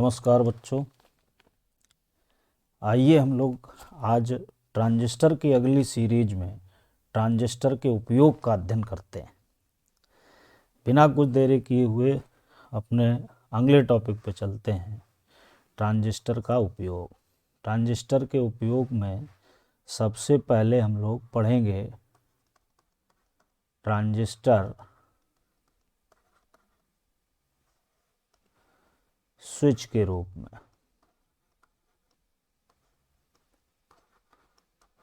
नमस्कार बच्चों। आइए हम लोग आज ट्रांजिस्टर की अगली सीरीज में ट्रांजिस्टर के उपयोग का अध्ययन करते हैं। बिना कुछ देरी किए हुए अपने अगले टॉपिक पे चलते हैं। ट्रांजिस्टर का उपयोग। ट्रांजिस्टर के उपयोग में सबसे पहले हम लोग पढ़ेंगे ट्रांजिस्टर स्विच के रूप में।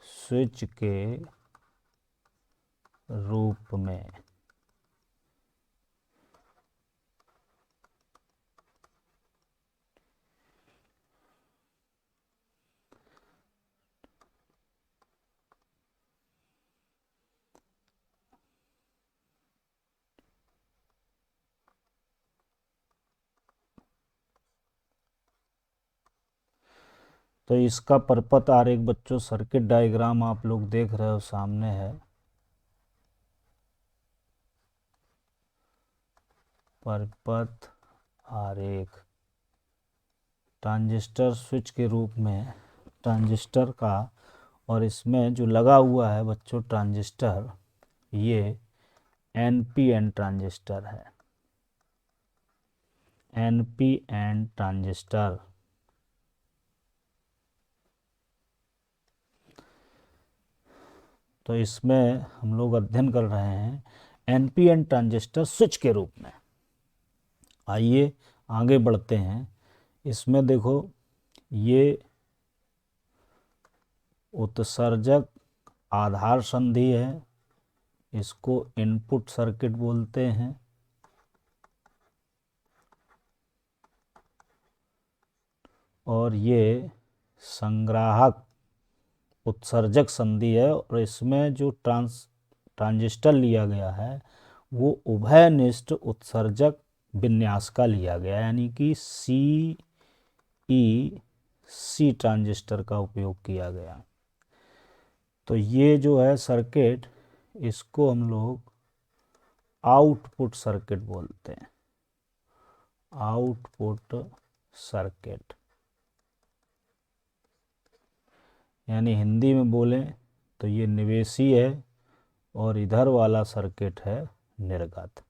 स्विच के रूप में तो इसका परपथ आरेख बच्चों, सर्किट डायग्राम आप लोग देख रहे हो सामने है। परपथ आरेख ट्रांजिस्टर स्विच के रूप में ट्रांजिस्टर का, और इसमें जो लगा हुआ है बच्चों ट्रांजिस्टर, ये एनपीएन ट्रांजिस्टर है। एनपीएन ट्रांजिस्टर तो इसमें हम लोग अध्ययन कर रहे हैं एनपीएन ट्रांजिस्टर स्विच के रूप में। आइए आगे बढ़ते हैं। इसमें देखो, ये उत्सर्जक आधार संधि है, इसको इनपुट सर्किट बोलते हैं। और ये संग्राहक उत्सर्जक संधि है, और इसमें जो ट्रांजिस्टर लिया गया है वो उभयनिष्ठ उत्सर्जक विन्यास का लिया गया, यानी कि सी ट्रांजिस्टर का उपयोग किया गया। तो ये जो है सर्किट, इसको हम लोग आउटपुट सर्किट बोलते हैं। आउटपुट सर्किट, यानी हिंदी में बोलें तो ये निवेशी है और इधर वाला सर्किट है निर्गत।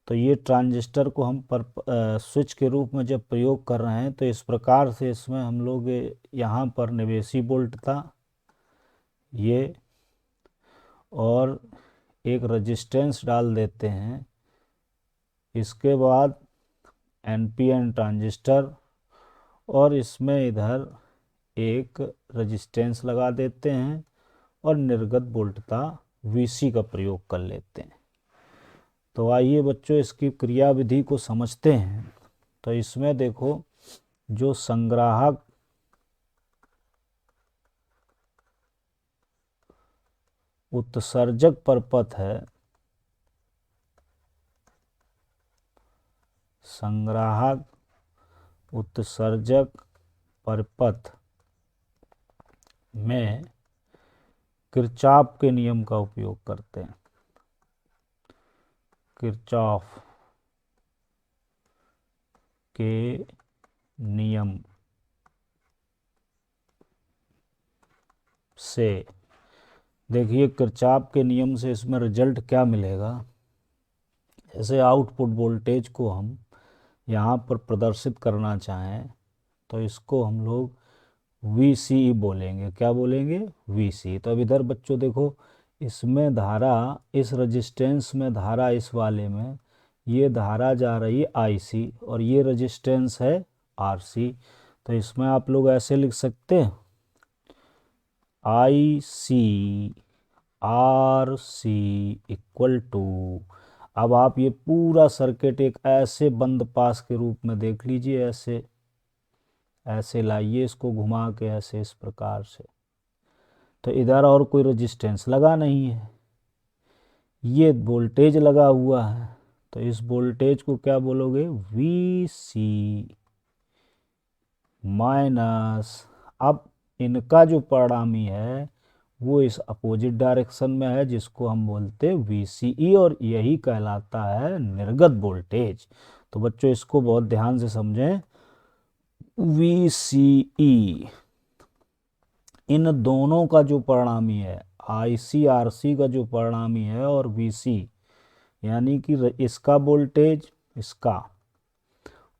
तो ये ट्रांजिस्टर को हम स्विच के रूप में जब प्रयोग कर रहे हैं तो इस प्रकार से इसमें हम लोग यहाँ पर निवेशी वोल्ट था ये, और एक रेजिस्टेंस डाल देते हैं। इसके बाद एनपीएन ट्रांजिस्टर, और इसमें इधर एक रेजिस्टेंस लगा देते हैं और निर्गत वोल्टता वीसी का प्रयोग कर लेते हैं। तो आइए बच्चों इसकी क्रियाविधि को समझते हैं। तो इसमें देखो, जो संग्राहक उत्सर्जक परपथ है, संग्राहक उत्सर्जक परपथ में किरचॉफ के नियम का उपयोग करते हैं। किरचॉफ के नियम से देखिए, किरचॉफ के नियम से इसमें रिजल्ट क्या मिलेगा। जैसे आउटपुट वोल्टेज को हम यहाँ पर प्रदर्शित करना चाहें तो इसको हम लोग VCE बोलेंगे। क्या बोलेंगे? VCE। तो अब इधर बच्चों देखो, इसमें धारा, इस रेजिस्टेंस में धारा, इस वाले में ये धारा जा रही है IC, और ये रेजिस्टेंस है RC। तो इसमें आप लोग ऐसे लिख सकते हैं IC RC इक्वल टू, अब आप ये पूरा सर्किट एक ऐसे बंद पास के रूप में देख लीजिए। ऐसे ऐसे लाइए इसको घुमा के, ऐसे इस प्रकार से। तो इधर और कोई रेजिस्टेंस लगा नहीं है, ये वोल्टेज लगा हुआ है। तो इस वोल्टेज को क्या बोलोगे? VC माइनस, अब इनका जो परिणामी है वो इस अपोजिट डायरेक्शन में है, जिसको हम बोलते हैं VCE, और यही कहलाता है निर्गत वोल्टेज। तो बच्चों इसको बहुत ध्यान से समझें। VCE, इन दोनों का जो परिणामी है, ICRC का जो परिणामी है और VC, यानी कि इसका वोल्टेज, इसका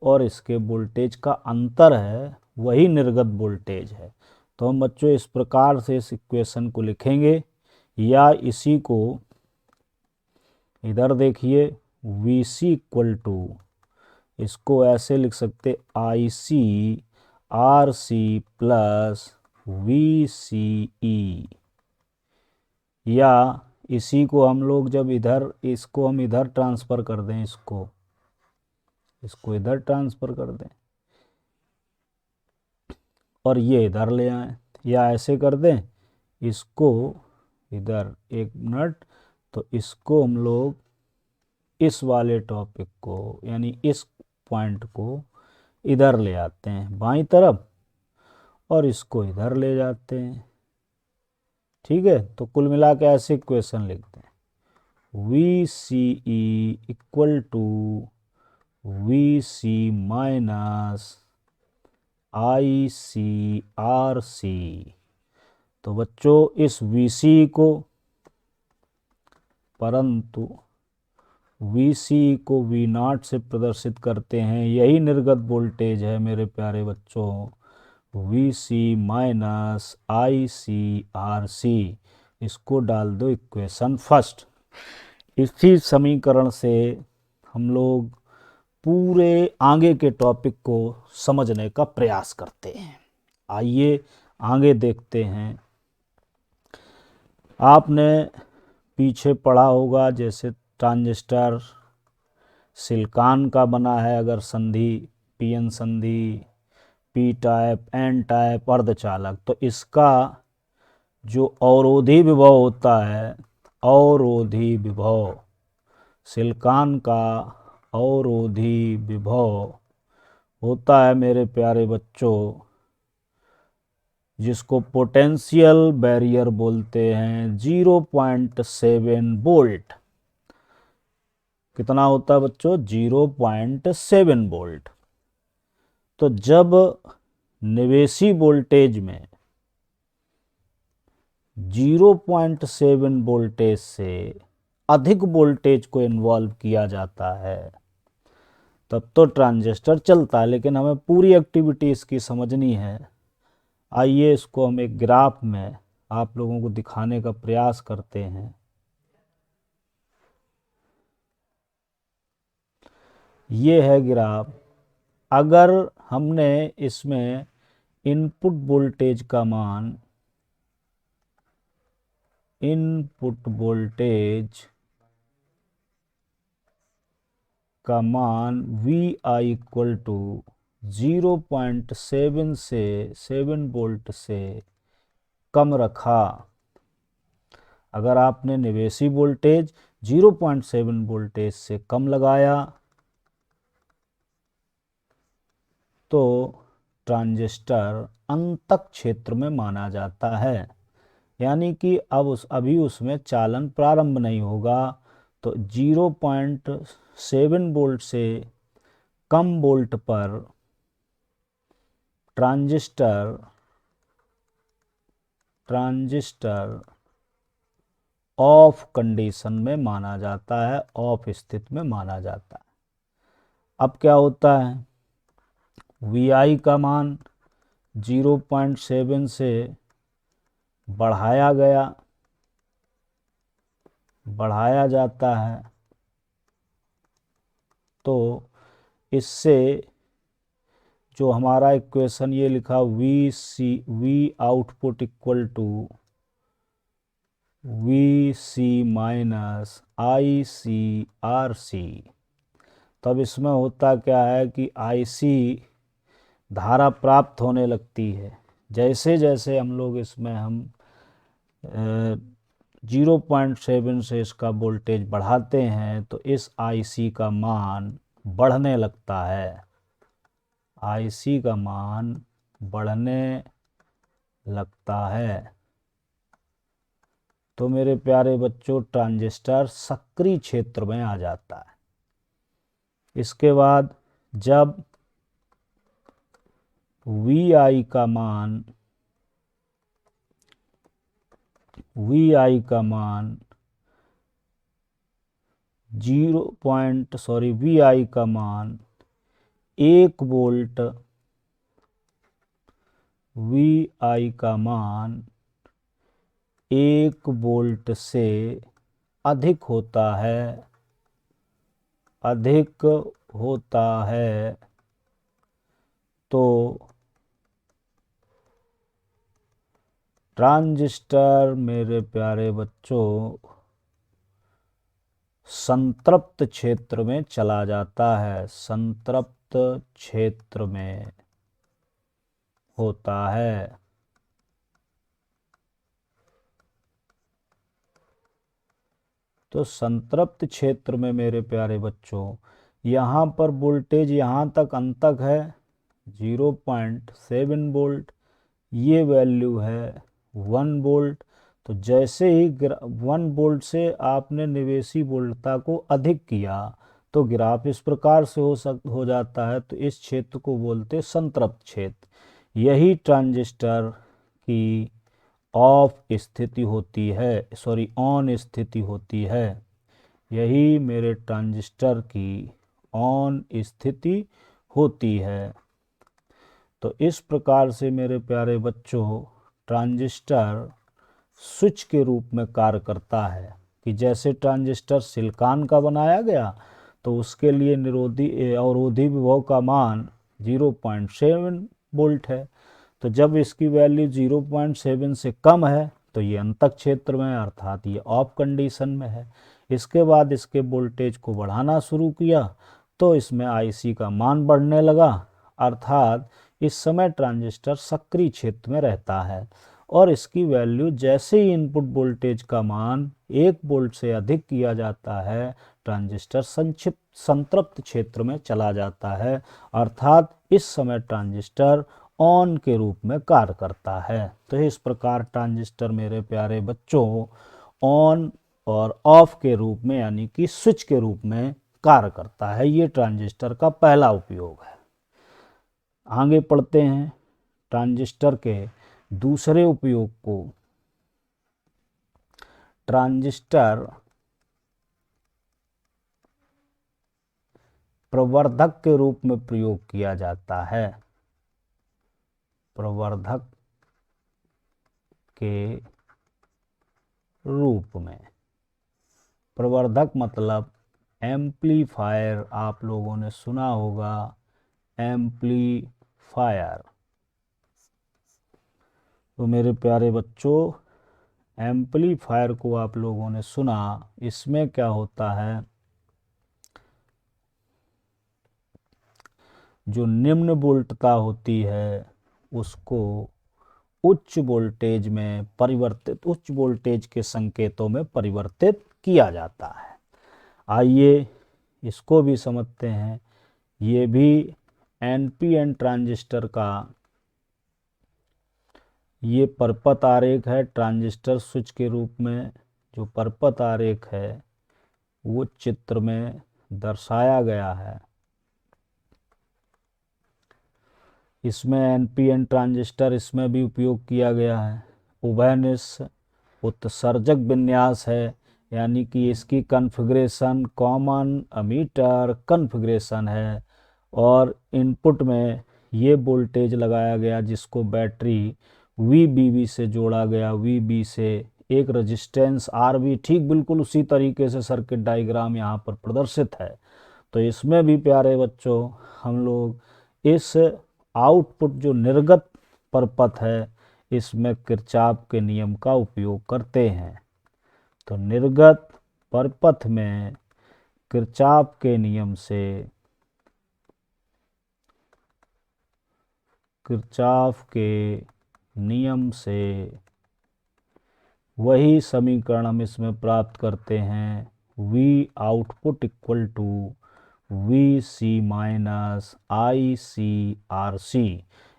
और इसके वोल्टेज का अंतर है, वही निर्गत वोल्टेज है। तो हम बच्चों इस प्रकार से इस इक्वेशन को लिखेंगे, या इसी को इधर देखिए VC इक्वल टू, इसको ऐसे लिख सकते ICRC प्लस VCE, या इसी को हम लोग जब इधर, इसको हम इधर ट्रांसफ़र कर दें, इसको इधर ट्रांसफ़र कर दें और ये इधर ले आएं, या ऐसे कर दें इसको इधर, एक मिनट, तो इसको हम लोग इस वाले टॉपिक को, यानी इस पॉइंट को इधर ले आते हैं बाईं तरफ और इसको इधर ले जाते हैं। ठीक है, तो कुल मिला के ऐसे इक्वेशन लिखते हैं, VCE equal to VC minus ICRC। तो बच्चों इस VC को, परंतु VC को V0 से प्रदर्शित करते हैं, यही निर्गत वोल्टेज है मेरे प्यारे बच्चों, VC माइनस ICRC। इसको डाल दो इक्वेशन फर्स्ट। इसी समीकरण से हम लोग पूरे आगे के टॉपिक को समझने का प्रयास करते हैं। आइए आगे देखते हैं। आपने पीछे पढ़ा होगा, जैसे ट्रांजिस्टर सिलिकॉन का बना है, अगर संधि PN संधि, P टाइप, N टाइप अर्धचालक, तो इसका जो अवरोधी विभव होता है, अवरोधी विभव, सिलिकॉन का अवरोधी विभव होता है मेरे प्यारे बच्चों, जिसको पोटेंशियल बैरियर बोलते हैं, 0.7 वोल्ट। कितना होता है बच्चों? 0.7 वोल्ट। तो जब निवेशी वोल्टेज में 0.7 वोल्टेज से अधिक वोल्टेज को इन्वॉल्व किया जाता है, तब तो ट्रांजिस्टर चलता है। लेकिन हमें पूरी एक्टिविटी इसकी समझनी है। आइए इसको हम एक ग्राफ में आप लोगों को दिखाने का प्रयास करते हैं। ये है ग्राफ। अगर हमने इसमें इनपुट वोल्टेज का मान, इनपुट वोल्टेज का मान VI इक्वल टू 0.7 से 7 वोल्ट से कम रखा, अगर आपने निवेशी वोल्टेज 0.7 वोल्टेज से कम लगाया, तो ट्रांजिस्टर अंतक क्षेत्र में माना जाता है, यानी कि अभी उसमें चालन प्रारंभ नहीं होगा। तो 0.7 वोल्ट से कम वोल्ट पर ट्रांजिस्टर ऑफ कंडीशन में माना जाता है, ऑफ स्थिति में माना जाता है। अब क्या होता है, VI का मान 0.7 से बढ़ाया जाता है, तो इससे जो हमारा इक्वेशन ये लिखा, V output equal to VC minus ICRC। तब इसमें होता क्या है कि IC धारा प्राप्त होने लगती है। जैसे जैसे हम लोग इसमें 0.7 से इसका वोल्टेज बढ़ाते हैं, तो इस IC का मान बढ़ने लगता है, IC का मान बढ़ने लगता है। तो मेरे प्यारे बच्चों, ट्रांजिस्टर सक्रिय क्षेत्र में आ जाता है। इसके बाद जब वी आई का मान वी आई का मान वी आई का मान 1 वोल्ट वी आई का मान 1 वोल्ट से अधिक होता है तो ट्रांजिस्टर मेरे प्यारे बच्चों संतृप्त क्षेत्र में चला जाता है, संतृप्त क्षेत्र में होता है। तो संतृप्त क्षेत्र में मेरे प्यारे बच्चों यहाँ पर वोल्टेज यहाँ तक अंतक है 0.7 वोल्ट, ये वैल्यू है 1 वोल्ट। तो जैसे ही 1 वोल्ट से आपने निवेशी वोल्टता को अधिक किया तो ग्राफ इस प्रकार से हो जाता है। तो इस क्षेत्र को बोलते संतृप्त क्षेत्र। यही ट्रांजिस्टर की ऑन स्थिति होती है। यही मेरे ट्रांजिस्टर की ऑन स्थिति होती है। तो इस प्रकार से मेरे प्यारे बच्चों ट्रांजिस्टर स्विच के रूप में कार्य करता है कि जैसे ट्रांजिस्टर सिलिकॉन का बनाया गया तो उसके लिए अवरोधी विभव का मान 0.7 वोल्ट है। तो जब इसकी वैल्यू 0.7 से कम है तो ये अंतक क्षेत्र में अर्थात ये ऑफ कंडीशन में है। इसके बाद इसके वोल्टेज को बढ़ाना शुरू किया तो इसमें आईसी का मान बढ़ने लगा, अर्थात इस समय ट्रांजिस्टर सक्रिय क्षेत्र में रहता है और इसकी वैल्यू जैसे ही इनपुट वोल्टेज का मान 1 वोल्ट से अधिक किया जाता है ट्रांजिस्टर संतृप्त क्षेत्र में चला जाता है, अर्थात इस समय ट्रांजिस्टर ऑन के रूप में कार्य करता है। तो इस प्रकार ट्रांजिस्टर मेरे प्यारे बच्चों ऑन और ऑफ के रूप में यानी कि स्विच के रूप में कार्य करता है। ये ट्रांजिस्टर का पहला उपयोग है। आगे पढ़ते हैं ट्रांजिस्टर के दूसरे उपयोग को। ट्रांजिस्टर प्रवर्धक के रूप में प्रयोग किया जाता है। प्रवर्धक के रूप में, प्रवर्धक मतलब एम्पलीफायर, आप लोगों ने सुना होगा एम्पलीफायर। तो मेरे प्यारे बच्चों एम्पलीफायर को आप लोगों ने सुना, इसमें क्या होता है, जो निम्न वोल्टता होती है उसको उच्च वोल्टेज के संकेतों में परिवर्तित किया जाता है। आइए इसको भी समझते हैं। ये भी एनपीएन ट्रांजिस्टर का ये परपथ आरेख है। ट्रांजिस्टर स्विच के रूप में जो परपथ आरेख है वो चित्र में दर्शाया गया है। इसमें एनपीएन ट्रांजिस्टर इसमें भी उपयोग किया गया है। उभयनिष्ठ उत्सर्जक विन्यास है, यानी कि इसकी कॉन्फ़िगरेशन कॉमन एमीटर कॉन्फ़िगरेशन है और इनपुट में ये वोल्टेज लगाया गया जिसको बैटरी VBB से जोड़ा गया। VB से एक रेजिस्टेंस RB, ठीक बिल्कुल उसी तरीके से सर्किट डायग्राम यहाँ पर प्रदर्शित है। तो इसमें भी प्यारे बच्चों हम लोग इस आउटपुट जो निर्गत परपथ है इसमें किरचॉफ के नियम का उपयोग करते हैं। तो निर्गत परपथ में किरचॉफ के नियम से वही समीकरण हम इसमें प्राप्त करते हैं। V output equal to VC minus ICRC,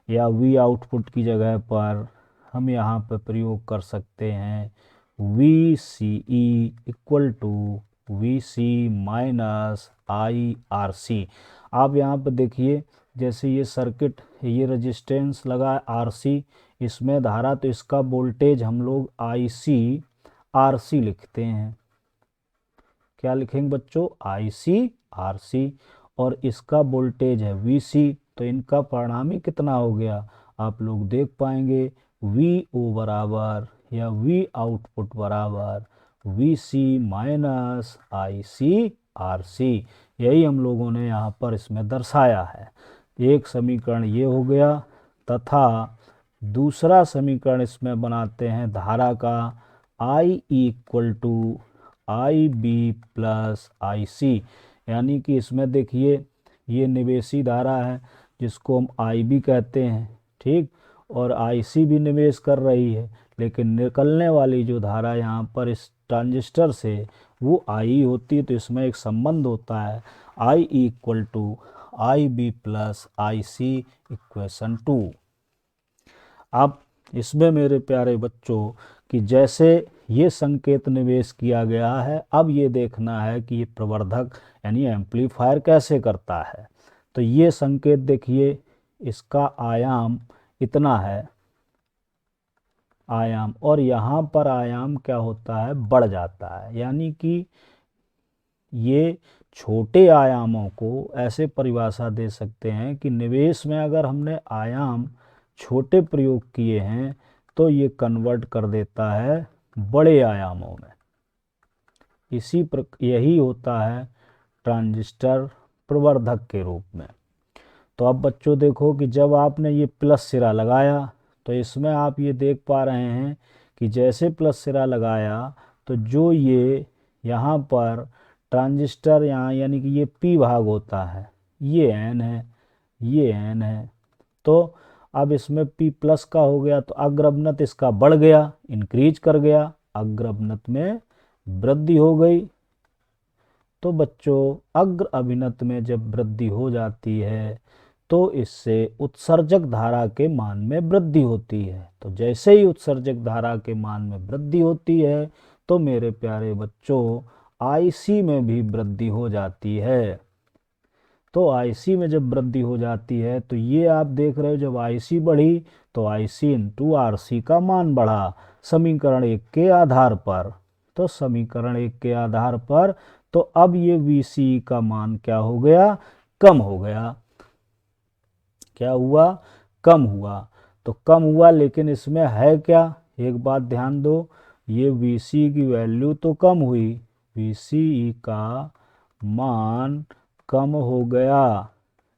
या V आउटपुट की जगह पर हम यहाँ पर प्रयोग कर सकते हैं VCE equal to VC minus IRC। आप यहाँ पर देखिए जैसे ये सर्किट, ये रेजिस्टेंस लगा है आरसी, इसमें धारा, तो इसका वोल्टेज हम लोग आईसी आरसी लिखते हैं। क्या लिखेंगे बच्चों? IC RC. और इसका वोल्टेज है वीसी, तो इनका परिणामी कितना हो गया आप लोग देख पाएंगे, वी ओ बराबर या वी आउटपुट बराबर V C minus I C R C. यही हम लोगों ने यहाँ पर इसमें दर्शाया है। एक समीकरण ये हो गया, तथा दूसरा समीकरण इसमें बनाते हैं धारा का, I equal to I B plus I C. यानी कि इसमें देखिए ये निवेशी धारा है जिसको हम आई बी कहते हैं, ठीक, और आई सी भी निवेश कर रही है, लेकिन निकलने वाली जो धारा यहाँ पर इस ट्रांजिस्टर से वो आई होती है। तो इसमें एक संबंध होता है, I equal to I B plus I C equation 2। अब इसमें मेरे प्यारे बच्चों कि जैसे ये संकेत निवेश किया गया है, अब ये देखना है कि ये प्रवर्धक यानी एम्पलीफायर कैसे करता है। तो ये संकेत देखिए, इसका आयाम इतना है आयाम, और यहाँ पर आयाम क्या होता है, बढ़ जाता है। यानी कि ये छोटे आयामों को ऐसे परिभाषा दे सकते हैं कि निवेश में अगर हमने आयाम छोटे प्रयोग किए हैं तो ये कन्वर्ट कर देता है बड़े आयामों में। यही होता है ट्रांजिस्टर प्रवर्धक के रूप में। तो अब बच्चों देखो कि जब आपने ये प्लस सिरा लगाया तो इसमें आप ये देख पा रहे हैं कि जैसे प्लस सिरा लगाया तो जो ये यहाँ पर ट्रांजिस्टर यहाँ यानी कि ये पी भाग होता है, ये एन है, ये एन है। तो अब इसमें पी प्लस का हो गया तो अग्रभनत इसका बढ़ गया, इंक्रीज कर गया, अग्रभनत में वृद्धि हो गई। तो बच्चों अग्र अभिनत में जब वृद्धि हो जाती है तो इससे उत्सर्जक धारा के मान में वृद्धि होती है। तो जैसे ही उत्सर्जक धारा के मान में वृद्धि होती है तो मेरे प्यारे बच्चों आईसी में भी वृद्धि हो जाती है। तो आईसी में जब वृद्धि हो जाती है तो ये आप देख रहे हो, जब आईसी बढ़ी तो आईसी इंटू आरसी का मान बढ़ा समीकरण 1 के आधार पर। तो समीकरण 1 के आधार पर तो अब ये वीसी का मान क्या हो गया, कम हो गया। क्या हुआ, कम हुआ। तो कम हुआ, लेकिन इसमें है क्या, एक बात ध्यान दो, ये वीसी की वैल्यू तो कम हुई, वीसी का मान कम हो गया,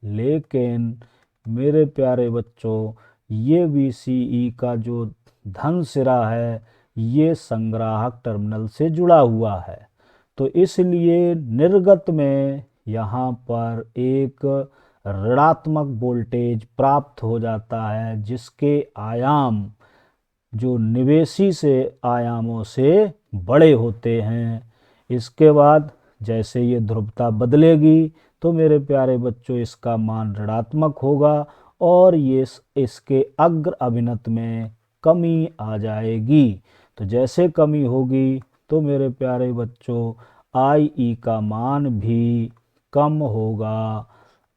लेकिन मेरे प्यारे बच्चों ये वीसीई का जो धन सिरा है ये संग्राहक टर्मिनल से जुड़ा हुआ है। तो इसलिए निर्गत में यहाँ पर एक ऋणात्मक वोल्टेज प्राप्त हो जाता है, जिसके आयाम जो निवेशी से आयामों से बड़े होते हैं। इसके बाद जैसे ये ध्रुवता बदलेगी तो मेरे प्यारे बच्चों इसका मान ऋणात्मक होगा और ये इसके अग्र अभिनत में कमी आ जाएगी। तो जैसे कमी होगी तो मेरे प्यारे बच्चों आई ई का मान भी कम होगा,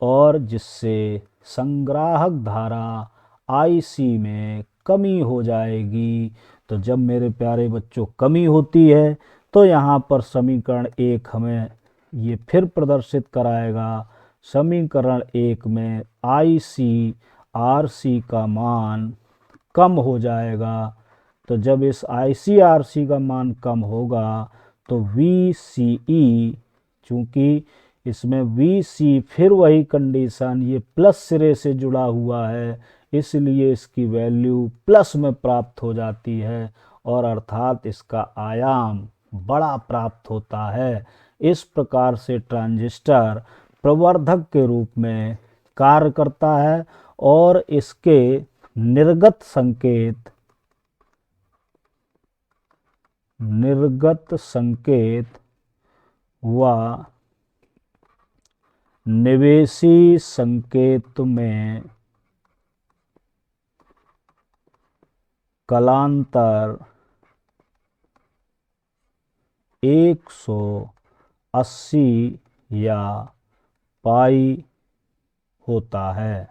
और जिससे संग्राहक धारा आईसी में कमी हो जाएगी। तो जब मेरे प्यारे बच्चों कमी होती है तो यहाँ पर समीकरण 1 हमें ये फिर प्रदर्शित कराएगा। समीकरण 1 में आई सी आर सी का मान कम हो जाएगा। तो जब इस आई सी आर सी का मान कम होगा तो वी सी ई, चूँकि इसमें वी सी फिर वही कंडीशन, ये प्लस सिरे से जुड़ा हुआ है, इसलिए इसकी वैल्यू प्लस में प्राप्त हो जाती है, और अर्थात इसका आयाम बड़ा प्राप्त होता है। इस प्रकार से ट्रांजिस्टर प्रवर्धक के रूप में कार्य करता है और इसके निर्गत संकेत व निवेशी संकेत में कलांतर 180 या पाई होता है।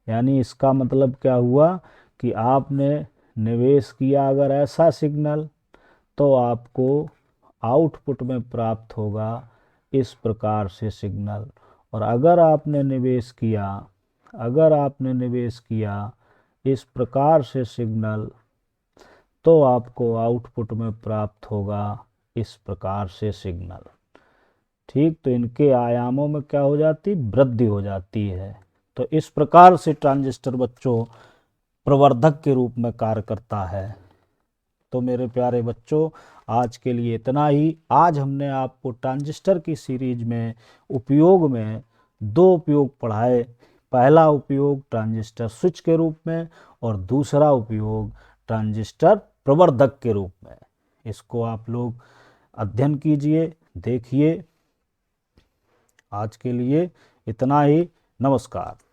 यानी इसका मतलब क्या हुआ कि आपने निवेश किया अगर ऐसा सिग्नल, तो आपको आउटपुट में प्राप्त होगा इस प्रकार से सिग्नल। और अगर आपने निवेश किया इस प्रकार से सिग्नल, तो आपको आउटपुट में प्राप्त होगा इस प्रकार से सिग्नल। ठीक, तो इनके आयामों में क्या हो जाती, वृद्धि हो जाती है। तो इस प्रकार से ट्रांजिस्टर बच्चों प्रवर्धक के रूप में कार्य करता है। तो मेरे प्यारे बच्चों, आज के लिए इतना ही। आज हमने आपको ट्रांजिस्टर की सीरीज में उपयोग में दो उपयोग पढ़ाए। पहला उपयोग ट्रांजिस्टर स्विच के रूप में और दूसरा उपयोग ट्रांजिस्टर प्रवर्धक के रूप में। इसको आप लोग अध्ययन कीजिए, देखिए। आज के लिए इतना ही। नमस्कार।